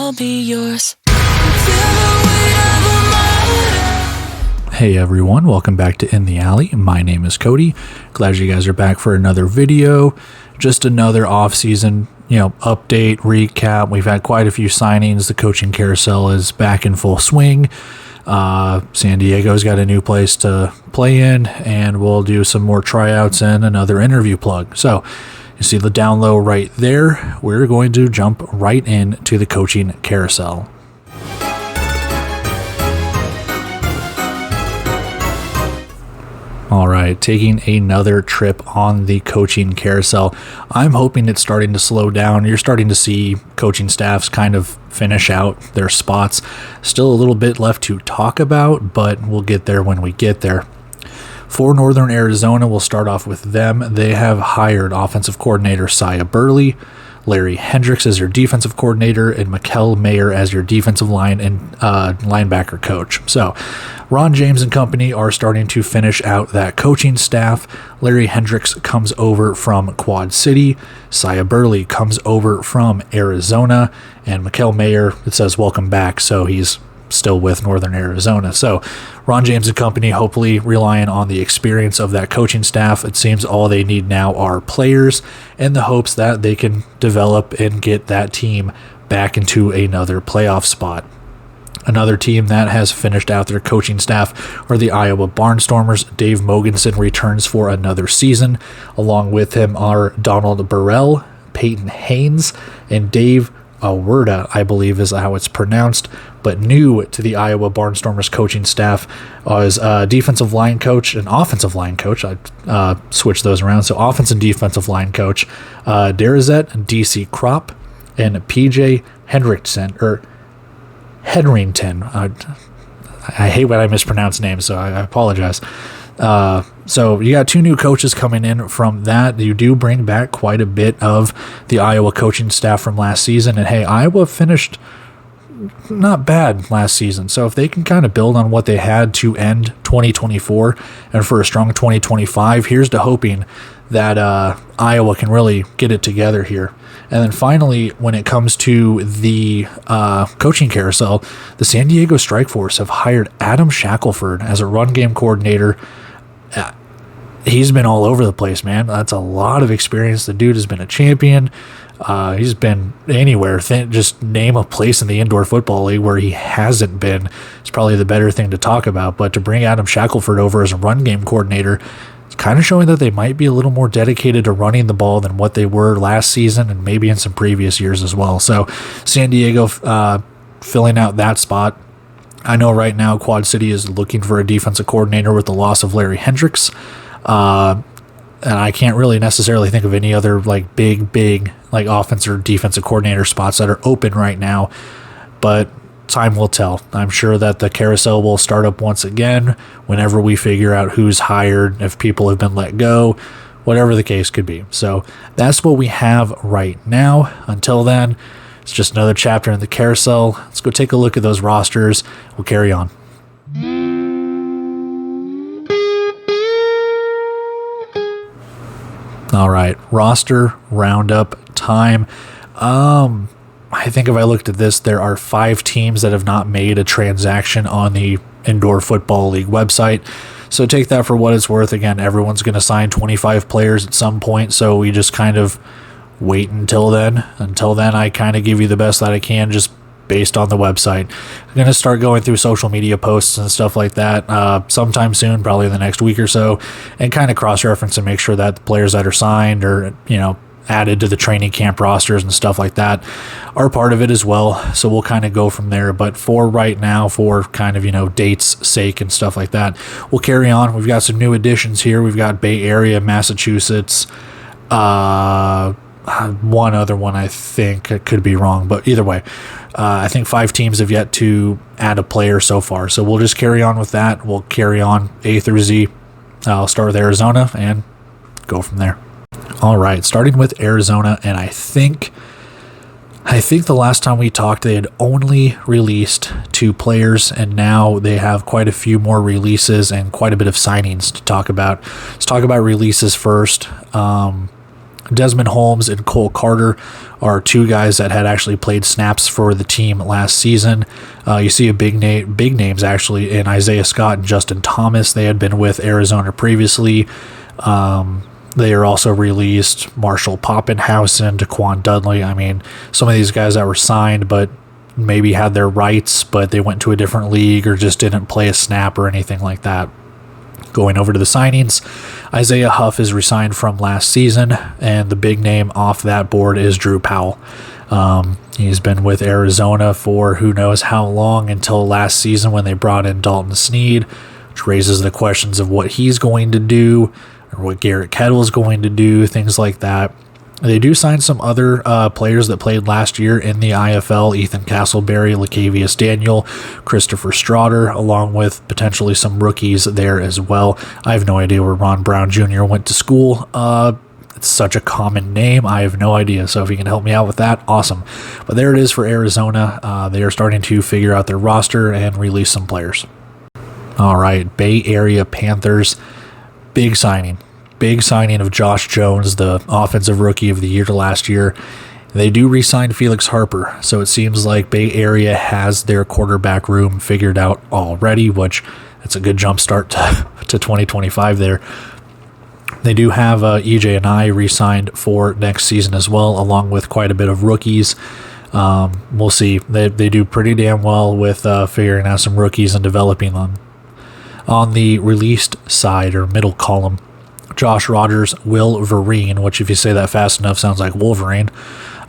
I'll be yours. Hey everyone, welcome back to In the Alley. My name is Cody. Glad you guys are back for another video. Just another off-season, update, recap. We've had quite a few signings. The coaching carousel is back in full swing. San Diego's got a new place to play in, and we'll do some more tryouts and another interview plug. So you see the down low right there. We're going to jump right into the coaching carousel. All right, taking another trip on the coaching carousel. I'm hoping it's starting to slow down. You're starting to see coaching staffs kind of finish out their spots. Still a little bit left to talk about, but we'll get there when we get there. For Northern Arizona, we'll start off with them. They have hired offensive coordinator Sia Burley, Larry Hendricks as your defensive coordinator, and Mikkel Mayer as your defensive line and linebacker coach. So Ron James and company are starting to finish out that coaching staff. Larry Hendricks comes over from Quad City. Sia Burley comes over from Arizona. And Mikkel Mayer, it says welcome back, so he's still with Northern Arizona. So Ron James and company hopefully relying on the experience of that coaching staff. It seems all they need now are players, in the hopes that they can develop and get that team back into another playoff spot. Another team that has finished out their coaching staff are the Iowa Barnstormers. Dave Mogensen returns for another season. Along with him are Donald Burrell, Peyton Haynes, and Dave Awerda, I believe is how it's pronounced. But new to the Iowa Barnstormers coaching staff is defensive line coach and offensive line coach. I switched those around. So offense and defensive line coach Darazet and DC Kropp and PJ Hedrington. I hate when I mispronounce names, so I apologize. So you got two new coaches coming in from that. You do bring back quite a bit of the Iowa coaching staff from last season. And hey, Iowa finished not bad last season. So if they can kind of build on what they had to end 2024 and for a strong 2025, here's to hoping that Iowa can really get it together here. And then finally, when it comes to the coaching carousel, the San Diego Strikeforce have hired Adam Shackelford as a run game coordinator. He's been all over the place, man. That's a lot of experience. The dude has been a champion. He's been anywhere. Just name a place in the indoor football league where he hasn't been. It's probably the better thing to talk about. But to bring Adam Shackelford over as a run game coordinator, it's kind of showing that they might be a little more dedicated to running the ball than what they were last season and maybe in some previous years as well. So San Diego filling out that spot. I know right now Quad City is looking for a defensive coordinator with the loss of Larry Hendricks. And I can't really necessarily think of any other big offensive or defensive coordinator spots that are open right now, but time will tell. I'm sure that the carousel will start up once again whenever we figure out who's hired, if people have been let go, whatever the case could be. So that's what we have right now. Until then, it's just another chapter in the carousel. Let's go take a look at those rosters. We'll carry on. All right, roster roundup time. I think if I looked at this, there are 5 teams that have not made a transaction on the Indoor Football League website. So take that for what it's worth. Again, everyone's going to sign 25 players at some point, so we just kind of wait until then. Until then, I kind of give you the best that I can just based on the website. I'm going to start going through social media posts and stuff like that sometime soon, probably in the next week or so, and kind of cross-reference and make sure that the players that are signed or, added to the training camp rosters and stuff like that are part of it as well. So we'll kind of go from there. But for right now, for kind of, dates sake and stuff like that, we'll carry on. We've got some new additions here. We've got Bay Area, Massachusetts, one other one, I think. I could be wrong, but either way, I think 5 teams have yet to add a player so far. So we'll just carry on with that. We'll carry on A through Z. I'll start with Arizona and go from there. All right, starting with Arizona, and I think the last time we talked, they had only released 2 players, and now they have quite a few more releases and quite a bit of signings to talk about. Let's talk about releases first. Desmond Holmes and Cole Carter are two guys that had actually played snaps for the team last season. You see big names actually in Isaiah Scott and Justin Thomas. They had been with Arizona previously. They are also released Marshall Poppenhausen, Daquan Dudley. I mean, some of these guys that were signed but maybe had their rights, but they went to a different league or just didn't play a snap or anything like that. Going over to the signings, Isaiah Huff is resigned from last season, and the big name off that board is Drew Powell. He's been with Arizona for who knows how long, until last season when they brought in Dalton Snead, which raises the questions of what he's going to do or what Garrett Kettle is going to do, things like that. They do sign some other players that played last year in the IFL: Ethan Castleberry, Lacavius Daniel, Christopher Straughter, along with potentially some rookies there as well. I have no idea where Ron Brown Jr. went to school. It's such a common name. I have no idea. So if you can help me out with that, awesome. But there it is for Arizona. They are starting to figure out their roster and release some players. All right, Bay Area Panthers, big signing of Josh Jones, the offensive rookie of the year last year. They do re-sign Felix Harper, so it seems like Bay Area has their quarterback room figured out already, which it's a good jump start to 2025 there. They do have EJ and I re-signed for next season as well, along with quite a bit of rookies. We'll see. They do pretty damn well with figuring out some rookies and developing them. On the released side, or middle column, Josh Rogers, Will Vereen, which if you say that fast enough sounds like Wolverine.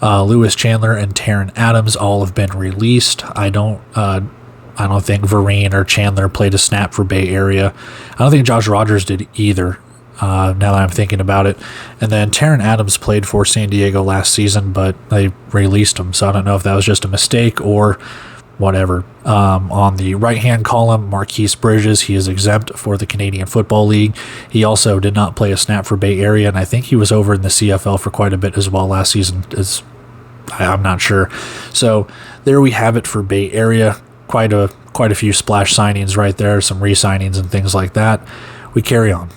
Lewis Chandler and Taron Adams all have been released. I don't think Vereen or Chandler played a snap for Bay Area. I don't think Josh Rogers did either, now that I'm thinking about it. And then Taron Adams played for San Diego last season, but they released him, so I don't know if that was just a mistake or whatever. On the right-hand column, Marquise Bridges, he is exempt for the Canadian Football League. He also did not play a snap for Bay Area, and I think he was over in the CFL for quite a bit as well last season. I'm not sure. So there we have it for Bay Area. Quite a few splash signings right there, some re-signings and things like that. We carry on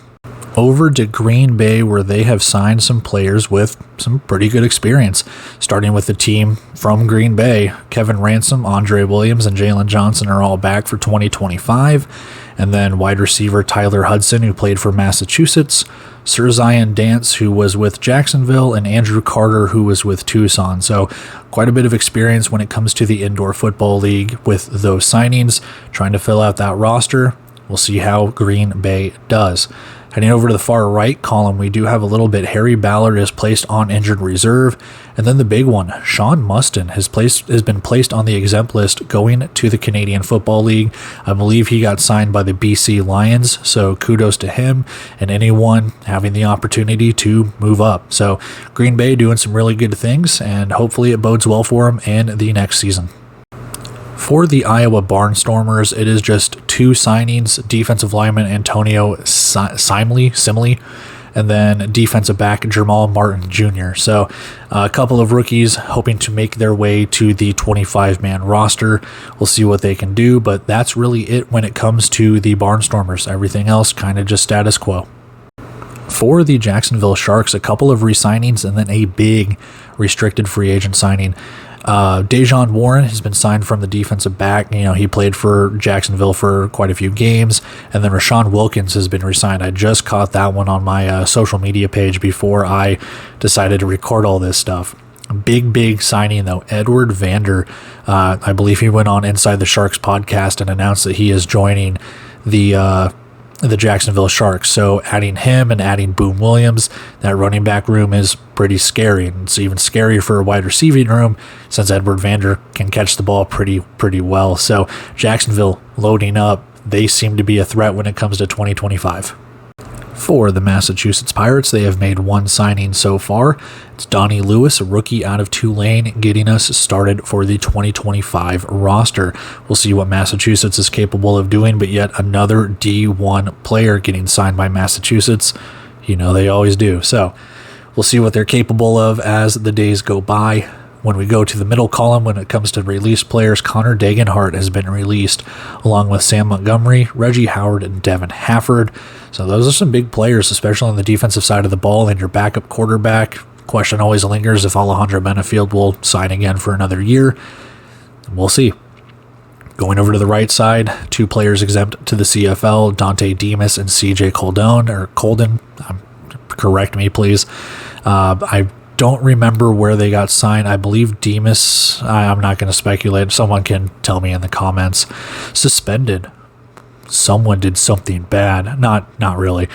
over to Green Bay, where they have signed some players with some pretty good experience, starting with the team from Green Bay. Kevin Ransom, Andre Williams, and Jalen Johnson are all back for 2025. And then wide receiver Tyler Hudson, who played for Massachusetts, Sir Zion Dance, who was with Jacksonville, and Andrew Carter, who was with Tucson. So quite a bit of experience when it comes to the Indoor Football League with those signings, trying to fill out that roster. We'll see how Green Bay does. Heading over to the far right column, we do have a little bit. Harry Ballard is placed on injured reserve. And then the big one, Sean Mustin has been placed on the exempt list going to the Canadian Football League. I believe he got signed by the BC Lions, so kudos to him and anyone having the opportunity to move up. So Green Bay doing some really good things, and hopefully it bodes well for them in the next season. For the Iowa Barnstormers, it is just two signings: defensive lineman Antonio Simley, and then defensive back Jamal Martin Jr. So a couple of rookies hoping to make their way to the 25-man roster. We'll see what they can do, but that's really it when it comes to the Barnstormers. Everything else kind of just status quo. For the Jacksonville Sharks, a couple of re-signings and then a big restricted free agent signing. Dejon Warren has been signed from the defensive back. He played for Jacksonville for quite a few games. And then Rashawn Wilkins has been re-signed. I just caught that one on my social media page before I decided to record all this stuff. Big signing, though. Edward Vander, I believe he went on Inside the Sharks podcast and announced that he is joining the Jacksonville Sharks. So adding him and adding Boom Williams, that running back room is pretty scary. And it's even scarier for a wide receiving room since Edward Vander can catch the ball pretty well. So Jacksonville loading up. They seem to be a threat when it comes to 2025. For the Massachusetts Pirates, they have made one signing so far. It's Donnie Lewis, a rookie out of Tulane, getting us started for the 2025 roster. We'll see what Massachusetts is capable of doing, but yet another D1 player getting signed by Massachusetts. They always do. So we'll see what they're capable of as the days go by. When we go to the middle column, when it comes to released players, Connor Dagenhart has been released, along with Sam Montgomery, Reggie Howard, and Devin Hafford. So those are some big players, especially on the defensive side of the ball. And your backup quarterback, Question always lingers if Alejandro Benefield will sign again for another year. We'll see. Going over to the right side, 2 players exempt to the CFL, Dante Demas and CJ Colden. Correct me, please. I don't remember where they got signed. I believe Demas, I'm not going to speculate. Someone can tell me in the comments. Suspended. Someone did something bad. Not really.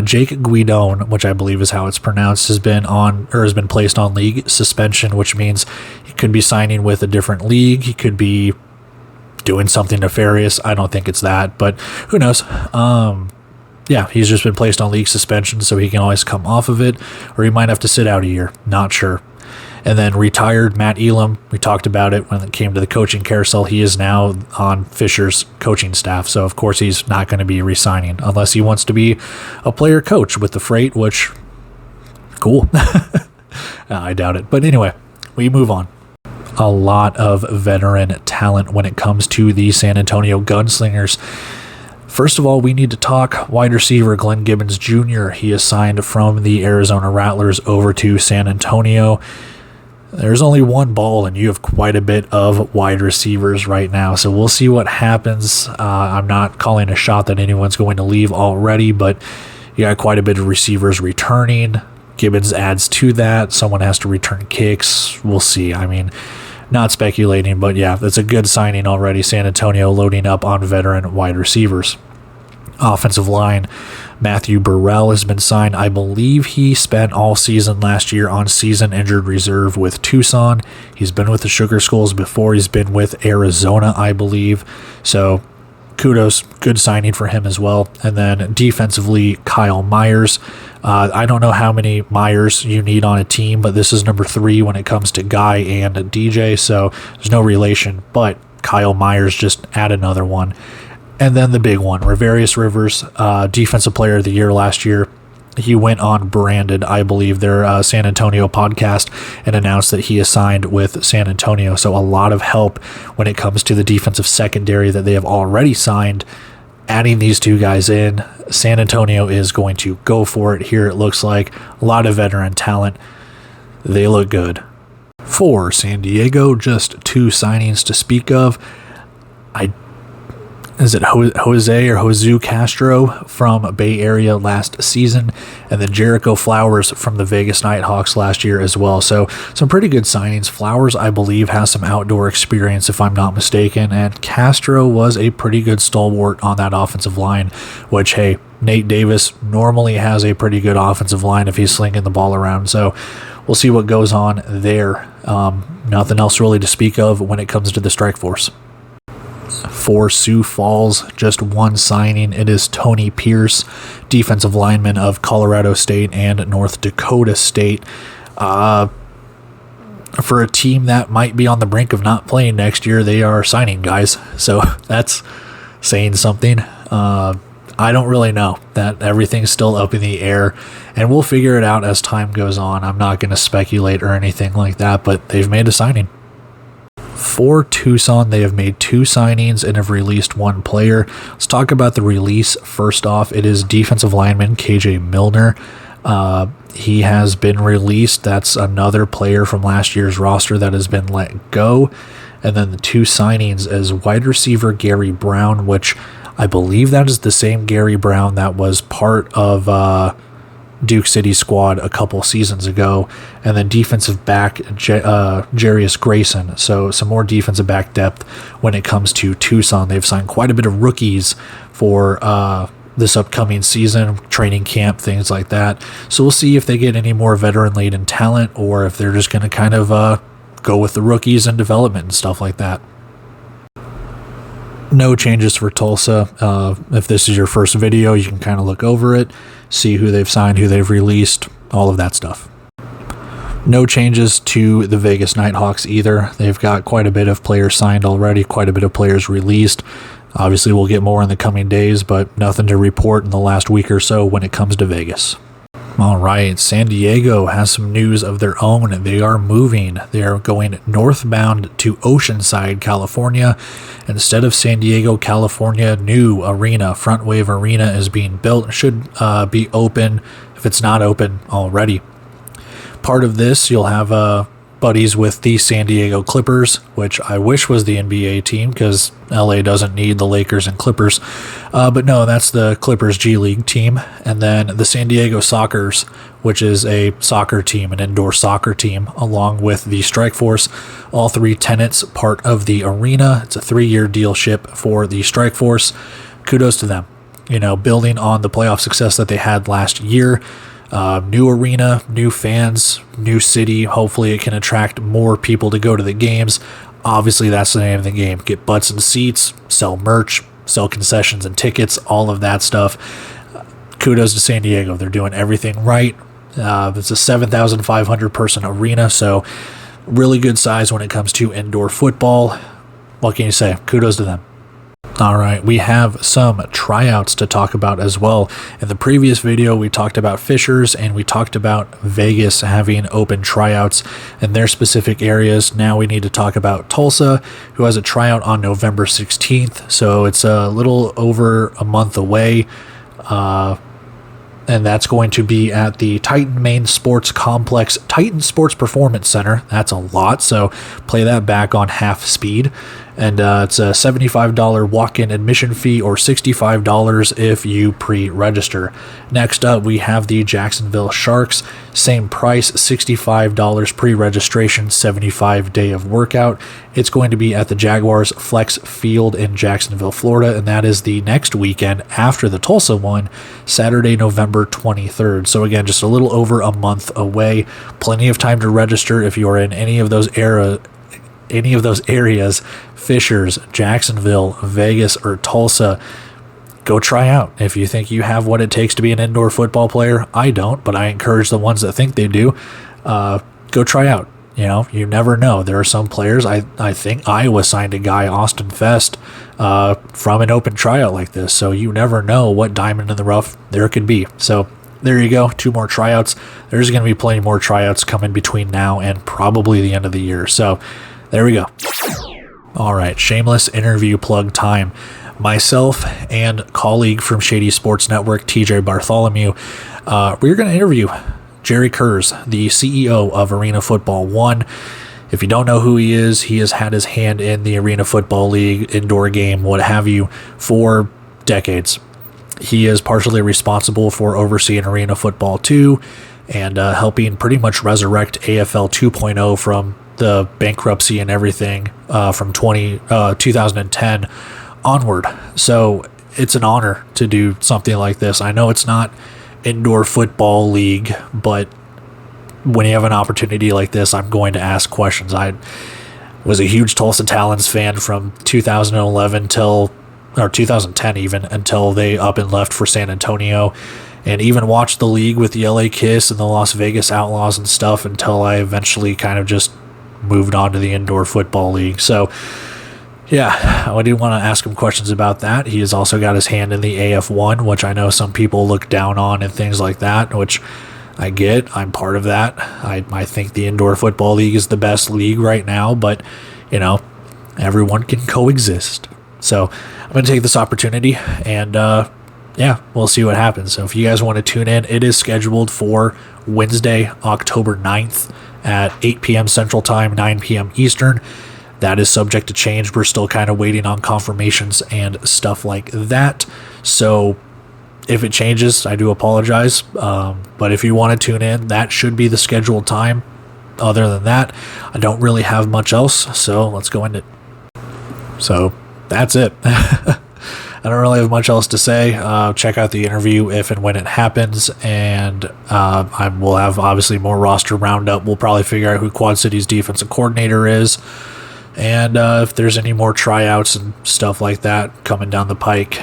Jake Guidon, which I believe is how it's pronounced, has been placed on league suspension, which means he could be signing with a different league. He could be doing something nefarious. I don't think it's that, but who knows? Yeah, he's just been placed on league suspension, so he can always come off of it, or he might have to sit out a year. Not sure. And then retired Matt Elam. We talked about it when it came to the coaching carousel. He is now on Fisher's coaching staff, so of course he's not going to be re-signing unless he wants to be a player coach with the Freight, which, cool. I doubt it. But anyway, we move on. A lot of veteran talent when it comes to the San Antonio Gunslingers. First of all, we need to talk wide receiver Glenn Gibbons Jr. He is signed from the Arizona Rattlers over to San Antonio. There's only one ball, and you have quite a bit of wide receivers right now, so we'll see what happens. I'm not calling a shot that anyone's going to leave already, but you got quite a bit of receivers returning. Gibbons adds to that. Someone has to return kicks. We'll see. I mean, not speculating, but yeah, that's a good signing already. San Antonio loading up on veteran wide receivers. Offensive line, Matthew Burrell has been signed. I believe he spent all season last year on season injured reserve with Tucson. He's been with the Sugar Skulls before. He's been with Arizona, I believe. So kudos, good signing for him as well. And then defensively, Kyle Myers. I don't know how many Myers you need on a team, but this is number 3 when it comes to Guy and DJ, so there's no relation, but Kyle Myers, just add another one. And then the big one, Ravarius Rivers, Defensive Player of the Year last year. He went on Branded, I believe, their San Antonio podcast, and announced that he is signed with San Antonio. So a lot of help when it comes to the defensive secondary that they have already signed. Adding these 2 guys in, San Antonio is going to go for it here. It looks like a lot of veteran talent. They look good. For San Diego, just 2 signings to speak of. Is it Jose or Josu Castro from Bay Area last season, and then Jericho Flowers from the Vegas Nighthawks last year as well. So some pretty good signings. Flowers, I believe, has some outdoor experience, if I'm not mistaken, and Castro was a pretty good stalwart on that offensive line, which, hey, Nate Davis normally has a pretty good offensive line if he's slinging the ball around. So we'll see what goes on there. Nothing else really to speak of when it comes to the strike force. For Sioux Falls, just 1 signing. It is Tony Pierce, defensive lineman of Colorado State and North Dakota State. For a team that might be on the brink of not playing next year, they are signing guys. So that's saying something. I don't really know. That everything's still up in the air, and we'll figure it out as time goes on. I'm not going to speculate or anything like that, but they've made a signing. For Tucson, they have made 2 signings and have released 1 player. Let's talk about the release first off. It is defensive lineman KJ Milner. He has been released. That's another player from last year's roster that has been let go. And then the 2 signings is wide receiver Gary Brown, which I believe that is the same Gary Brown that was part of Duke City squad a couple seasons ago, and then defensive back Jarius Grayson. So some more defensive back depth when it comes to Tucson. They've signed quite a bit of rookies for this upcoming season, training camp, things like that. So we'll see if they get any more veteran-laden talent, or if they're just going to kind of go with the rookies and development and stuff like that. No changes for Tulsa. If this is your first video, you can kind of look over it, see who they've signed, who they've released, all of that stuff. No changes to the Vegas Nighthawks either. They've got quite a bit of players signed already, quite a bit of players released. Obviously, we'll get more in the coming days, but nothing to report in the last week or so when it comes to Vegas. All right, San Diego has some news of their own. They are moving. They are going northbound to Oceanside, California. Instead of San Diego, California, new arena, Front Wave Arena, is being built. It should be open if it's not open already. part of this, you'll have buddies with the San Diego Clippers, which I wish was the NBA team because LA doesn't need the Lakers and Clippers. But no, that's the Clippers G League team. And then the San Diego Sockers, which is a soccer team, an indoor soccer team, along with the Strike Force. All three tenants part of the arena. It's a 3-year dealship for the Strike Force. Kudos to them. Building on the playoff success that they had last year. New arena, new fans, new city. Hopefully it can attract more people to go to the games. Obviously, that's the name of the game. Get butts and seats, sell merch, sell concessions and tickets, all of that stuff. Kudos to San Diego. They're doing everything right. It's a 7,500 person arena, so really good size when it comes to indoor football. What can you say? Kudos to them. All right, we have some tryouts to talk about as well. In the previous video, we talked about Fishers and we talked about Vegas having open tryouts in their specific areas. Now we need to talk about Tulsa, who has a tryout on November 16th. So it's a little over a month away. And that's going to be at the Titan Main Sports Complex, Titan Sports Performance Center. That's a lot, so play that back on half speed. And it's a $75 walk-in admission fee or $65 if you pre-register. Next up, we have the Jacksonville Sharks. Same price, $65 pre-registration, 75 day of workout. It's going to be at the Jaguars Flex Field in Jacksonville, Florida, and that is the next weekend after the Tulsa one, Saturday, November 23rd. So again, just a little over a month away. Plenty of time to register if you are in any of those areas, Fishers, Jacksonville, Vegas, or Tulsa. Go try out. If you think you have what it takes to be an indoor football player, I don't, but I encourage the ones that think they do, go try out. You never know. There are some players, I think Iowa signed a guy, Austin Fest, from an open tryout like this, so you never know what diamond in the rough there could be. So there you go, 2 more tryouts. There's going to be plenty more tryouts coming between now and probably the end of the year. So there we go. All right, shameless interview plug time. Myself and colleague from Shady Sports Network, TJ Bartholomew, we're going to interview Jerry Kurz, the CEO of Arena Football One. If you don't know who he has had his hand in the Arena Football League, indoor game, what have you, for decades. He is partially responsible for overseeing Arena Football 2 and helping pretty much resurrect AFL 2.0 from the bankruptcy and everything from 2010 onward. So it's an honor to do something like this. I know it's not indoor football league, but when you have an opportunity like this, I'm going to ask questions. I was a huge Tulsa Talons fan from 2011 or 2010 even, until they up and left for San Antonio, and even watched the league with the LA Kiss and the Las Vegas Outlaws and stuff until I eventually kind of just moved on to the indoor football league. So yeah, I do want to ask him questions about that. He has also got his hand in the AF1, which I know some people look down on and things like that, which I get. I'm part of that. I think the indoor football league is the best league right now, but everyone can coexist. So I'm going to take this opportunity and we'll see what happens. So if you guys want to tune in, it is scheduled for Wednesday, October 9th at 8 p.m. Central Time, 9 p.m. Eastern. That is subject to change. We're still kind of waiting on confirmations and stuff like that. So if it changes, I do apologize. But if you want to tune in, that should be the scheduled time. Other than that, I don't really have much else. So let's go into it. So that's it. I don't really have much else to say. Check out the interview if and when it happens, and we'll have obviously more roster roundup. We'll probably figure out who Quad City's defensive coordinator is, and if there's any more tryouts and stuff like that coming down the pike.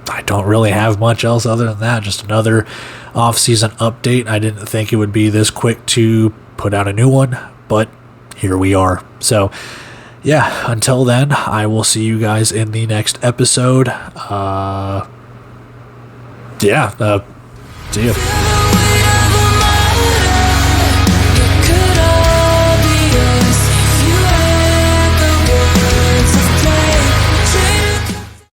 I don't really have much else other than that. Just another off-season update. I didn't think it would be this quick to put out a new one, but here we are. So yeah, until then, I will see you guys in the next episode. See you.